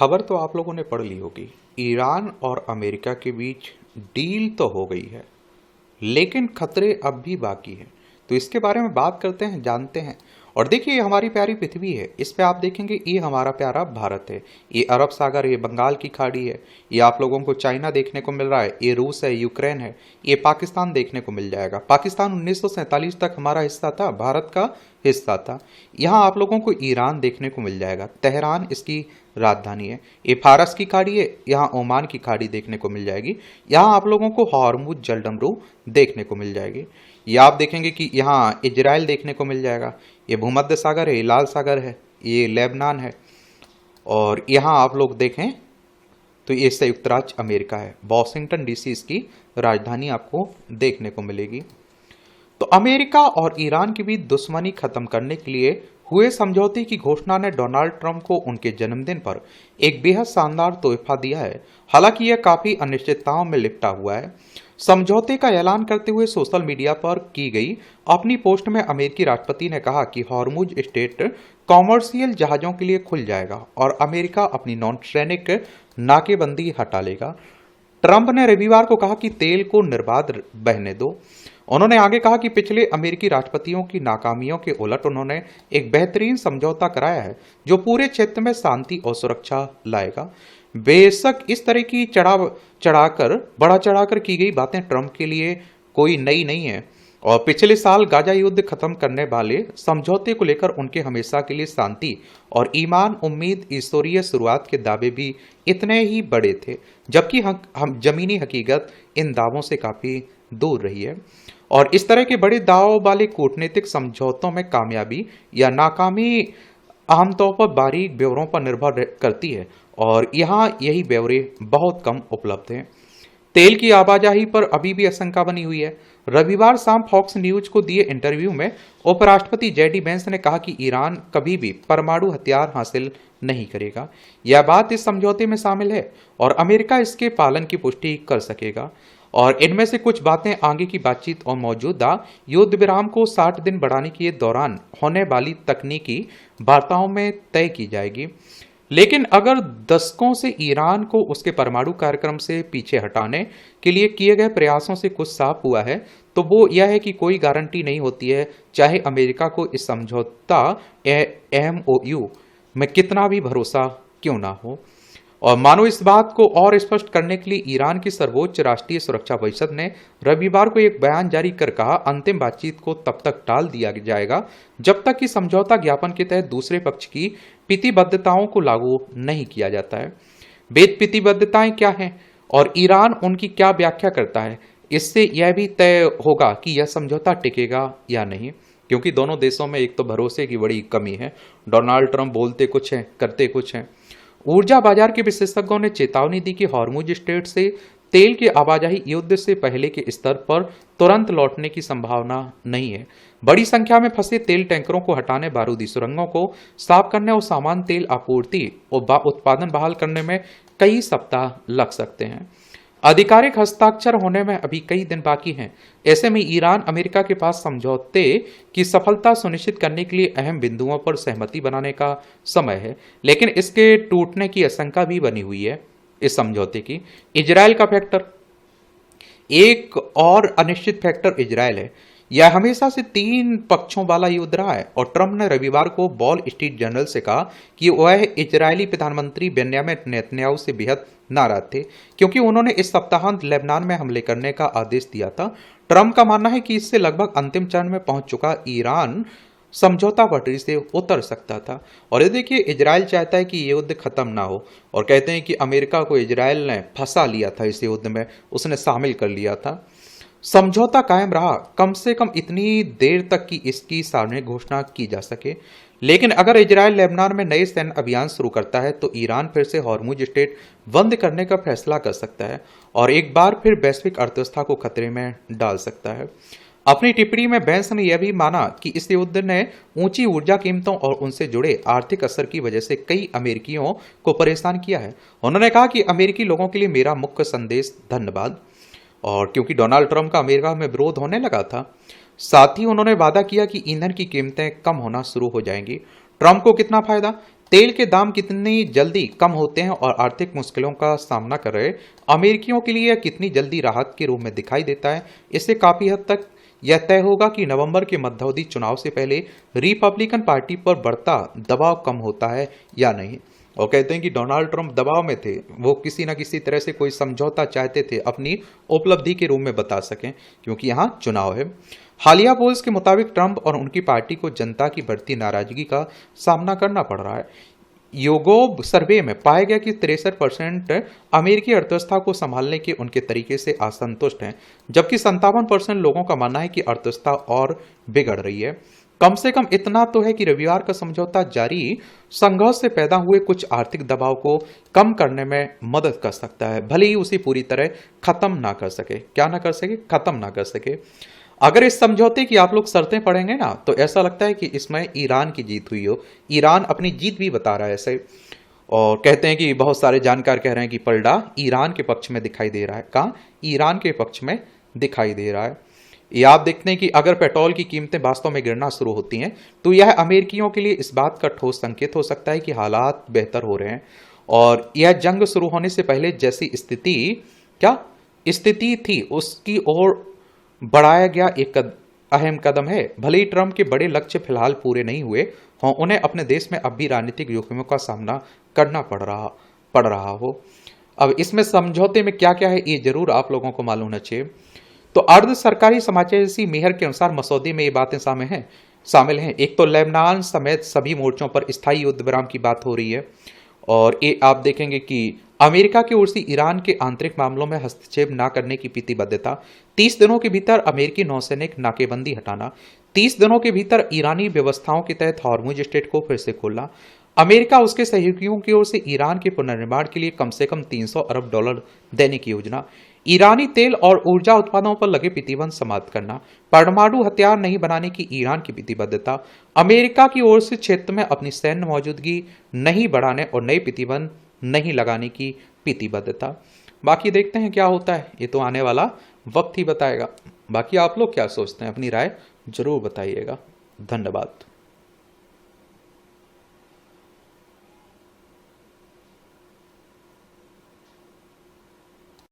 खबर तो आप लोगों ने पढ़ ली होगी। ईरान और अमेरिका के बीच डील तो हो गई है, लेकिन खतरे अब भी बाकी हैं। तो इसके बारे में बात करते हैं, जानते हैं। और देखिए, ये हमारी प्यारी पृथ्वी है। इस पे आप देखेंगे, ये हमारा प्यारा भारत है। ये अरब सागर, ये बंगाल की खाड़ी है। ये आप लोगों को चाइना देखने को मिल रहा है, ये रूस है, यूक्रेन है, ये पाकिस्तान देखने को मिल जाएगा। पाकिस्तान 1947 तक हमारा हिस्सा था, भारत का हिस्सा था। यहाँ आप लोगों को ईरान देखने को मिल जाएगा, तेहरान इसकी राजधानी है। ये फारस की खाड़ी है, यहाँ ओमान की खाड़ी देखने को मिल जाएगी। यहाँ आप लोगों को हॉर्मुज जलडमरू देखने को मिल जाएगी। ये आप देखेंगे कि यहाँ इजराइल देखने को मिल जाएगा। ये भूमध्य सागर है, ये लाल सागर है, ये लेबनान है। और यहाँ आप लोग देखें तो ये संयुक्त राज्य अमेरिका है। वॉशिंगटन डीसी इसकी राजधानी आपको देखने को मिलेगी। तो अमेरिका और ईरान के बीच दुश्मनी खत्म करने के लिए हुए समझौते की घोषणा ने डोनाल्ड ट्रंप को उनके जन्मदिन पर एक बेहद शानदार तोहफा दिया है। हालांकि यह काफी अनिश्चितताओं में लिपटा हुआ है। समझौते का ऐलान करते हुए सोशल मीडिया पर की गई अपनी पोस्ट में अमेरिकी राष्ट्रपति ने कहा कि हॉर्मुज स्ट्रेट कॉमर्शियल जहाजों के लिए खुल जाएगा और अमेरिका अपनी नॉन सैनिक नाकेबंदी हटा लेगा। ट्रंप ने रविवार को कहा कि तेल को निर्बाध बहने दो। उन्होंने आगे कहा कि पिछले अमेरिकी राष्ट्रपतियों की नाकामियों के उलट उन्होंने एक बेहतरीन समझौता कराया है जो पूरे क्षेत्र में शांति और सुरक्षा लाएगा। बेशक इस तरह की बढ़ा चढ़ाकर की गई बातें ट्रंप के लिए कोई नई नहीं है और पिछले साल गाजा युद्ध खत्म करने वाले समझौते को लेकर उनके हमेशा के लिए शांति और ईमान, उम्मीद, ईश्वरीय शुरुआत के दावे भी इतने ही बड़े थे, जबकि हम जमीनी हकीकत इन दावों से काफी दूर रही है। और इस तरह के बड़े दावों वाले कूटनीतिक समझौतों में कामयाबी या नाकामी आमतौर पर बारीक ब्यौरों पर निर्भर करती है और यहाँ यही ब्यौरे बहुत कम उपलब्ध हैं। तेल की आवाजाही पर अभी भी आशंका बनी हुई है। रविवार शाम फॉक्स न्यूज को दिए इंटरव्यू में उपराष्ट्रपति जेडी वेंस ने कहा कि ईरान कभी भी परमाणु हथियार हासिल नहीं करेगा। यह बात इस समझौते में शामिल है और अमेरिका इसके पालन की पुष्टि कर सकेगा। और इनमें से कुछ बातें आगे की बातचीत और मौजूदा युद्ध विराम को 60 दिन बढ़ाने के दौरान होने वाली तकनीकी वार्ताओं में तय की जाएगी। लेकिन अगर दशकों से ईरान को उसके परमाणु कार्यक्रम से पीछे हटाने के लिए किए गए प्रयासों से कुछ साफ हुआ है तो वो यह है कि कोई गारंटी नहीं होती है, चाहे अमेरिका को इस समझौता MOU में कितना भी भरोसा क्यों ना हो। और मानो इस बात को और स्पष्ट करने के लिए ईरान की सर्वोच्च राष्ट्रीय सुरक्षा परिषद ने रविवार को एक बयान जारी कर कहा, अंतिम बातचीत को तब तक टाल दिया जाएगा जब तक कि समझौता ज्ञापन के तहत दूसरे पक्ष की प्रतिबद्धताओं को लागू नहीं किया जाता है। वे प्रतिबद्धताएं क्या हैं और ईरान उनकी क्या व्याख्या करता है, इससे यह भी तय होगा कि यह समझौता टिकेगा या नहीं, क्योंकि दोनों देशों में एक तो भरोसे की बड़ी कमी है। डोनाल्ड ट्रंप बोलते कुछ हैं, करते कुछ हैं। ऊर्जा बाजार के विशेषज्ञों ने चेतावनी दी कि हॉर्मुज स्ट्रेट से तेल की आवाजाही युद्ध से पहले के स्तर पर तुरंत लौटने की संभावना नहीं है। बड़ी संख्या में फंसे तेल टैंकरों को हटाने, बारूदी सुरंगों को साफ करने और सामान तेल आपूर्ति और उत्पादन बहाल करने में कई सप्ताह लग सकते हैं। आधिकारिक हस्ताक्षर होने में अभी कई दिन बाकी हैं। ऐसे में ईरान अमेरिका के पास समझौते की सफलता सुनिश्चित करने के लिए अहम बिंदुओं पर सहमति बनाने का समय है, लेकिन इसके टूटने की आशंका भी बनी हुई है। इस समझौते की इजराइल का फैक्टर, एक और अनिश्चित फैक्टर इजराइल है। यह हमेशा से 3 पक्षों वाला युद्ध रहा है और ट्रंप ने रविवार को वॉल स्ट्रीट जर्नल से कहा कि वह इजरायली प्रधानमंत्री बेन्यामिन नेतन्याहू से बेहद नाराज थे क्योंकि उन्होंने इस सप्ताहांत लेबनान में हमले करने का आदेश दिया था। ट्रंप का मानना है कि इससे लगभग अंतिम चरण में पहुंच चुका ईरान समझौता पटरी से उतर सकता था। और ये देखिए, इजराइल चाहता है कि ये युद्ध खत्म ना हो और कहते हैं कि अमेरिका को इजराइल ने फंसा लिया था, इस युद्ध में उसने शामिल कर लिया था। समझौता कायम रहा कम से कम इतनी देर तक कि इसकी सार्वजनिक घोषणा की जा सके। लेकिन अगर इजराइल लेबनान में नए सैन्य अभियान शुरू करता है तो ईरान फिर से हॉर्मुज स्ट्रेट बंद करने का फैसला कर सकता है और एक बार फिर वैश्विक अर्थव्यवस्था को खतरे में डाल सकता है। अपनी टिप्पणी में वेंस ने यह भी माना कि इस युद्ध ने ऊंची ऊर्जा कीमतों और उनसे जुड़े आर्थिक असर की वजह से कई अमेरिकियों को परेशान किया है। उन्होंने कहा कि अमेरिकी लोगों के लिए मेरा मुख्य संदेश धन्यवाद। और क्योंकि डोनाल्ड ट्रंप का अमेरिका में विरोध होने लगा था, साथ ही उन्होंने वादा किया कि ईंधन की कीमतें कम होना शुरू हो जाएंगी। ट्रंप को कितना फायदा? तेल के दाम कितनी जल्दी कम होते हैं और आर्थिक मुश्किलों का सामना कर रहे अमेरिकियों के लिए यह कितनी जल्दी राहत के रूप में दिखाई देता है, इससे काफी हद तक यह तय होगा कि नवंबर के मध्यावधि चुनाव से पहले रिपब्लिकन पार्टी पर बढ़ता दबाव कम होता है या नहीं। और कहते हैं कि डोनाल्ड ट्रंप दबाव में थे, वो किसी न किसी तरह से कोई समझौता चाहते थे अपनी उपलब्धि के रूप में बता सकें, क्योंकि यहाँ चुनाव है। हालिया पोल्स के मुताबिक ट्रंप और उनकी पार्टी को जनता की बढ़ती नाराजगी का सामना करना पड़ रहा है। योगोब सर्वे में पाया गया कि 63% अमेरिकी अर्थव्यवस्था को संभालने के उनके तरीके से असंतुष्ट हैं, जबकि 57% लोगों का मानना है कि अर्थव्यवस्था और बिगड़ रही है। कम से कम इतना तो है कि रविवार का समझौता जारी संघर्ष से पैदा हुए कुछ आर्थिक दबाव को कम करने में मदद कर सकता है, भले ही उसे पूरी तरह खत्म ना कर सके। क्या ना कर सके? खत्म ना कर सके। अगर इस समझौते की आप लोग शर्तें पढ़ेंगे ना, तो ऐसा लगता है कि इसमें ईरान की जीत हुई हो। ईरान अपनी जीत भी बता रहा है ऐसे, और कहते हैं कि बहुत सारे जानकार कह रहे हैं कि पलड़ा ईरान के पक्ष में दिखाई दे रहा है। कहाँ? ईरान के पक्ष में दिखाई दे रहा है। ये आप देखते हैं कि अगर पेट्रोल की कीमतें वास्तव में गिरना शुरू होती हैं, तो यह अमेरिकियों के लिए इस बात का ठोस संकेत हो सकता है कि हालात बेहतर हो रहे हैं, और यह जंग शुरू होने से पहले जैसी स्थिति थी उसकी ओर बढ़ाया गया एक अहम कदम है। भले ही ट्रंप के बड़े लक्ष्य फिलहाल पूरे नहीं हुए हों, उन्हें अपने देश में अब भी राजनीतिक जोखिमों का सामना करना पड़ रहा हो। अब इसमें समझौते में क्या क्या है, ये जरूर आप लोगों को मालूम होना चाहिए। तो अर्ध सरकारी समाचार एजेंसी मेहर के अनुसार मसौदे में ये बातें शामिल हैं। एक तो लेबनान समेत सभी मोर्चों पर स्थायी युद्ध विराम की बात हो रही है, और ये आप देखेंगे कि अमेरिका की ओर से ईरान के आंतरिक मामलों में हस्तक्षेप न करने की प्रतिबद्धता, 30 दिनों के भीतर अमेरिकी नौसैनिक नाकेबंदी हटाना, 30 दिनों के भीतर ईरानी व्यवस्थाओं के तहत हॉर्मुज स्ट्रेट को फिर से खोलना, अमेरिका उसके सहयोगियों की ओर से ईरान के पुनर्निर्माण के लिए कम से कम $300 अरब देने की योजना, ईरानी तेल और ऊर्जा उत्पादों पर लगे प्रतिबंध समाप्त करना, परमाणु हथियार नहीं बनाने की ईरान की प्रतिबद्धता, अमेरिका की ओर से क्षेत्र में अपनी सैन्य मौजूदगी नहीं बढ़ाने और नए प्रतिबंध नहीं लगाने की प्रतिबद्धता। बाकी देखते हैं क्या होता है, ये तो आने वाला वक्त ही बताएगा। बाकी आप लोग क्या सोचते हैं, अपनी राय जरूर बताइएगा। धन्यवाद।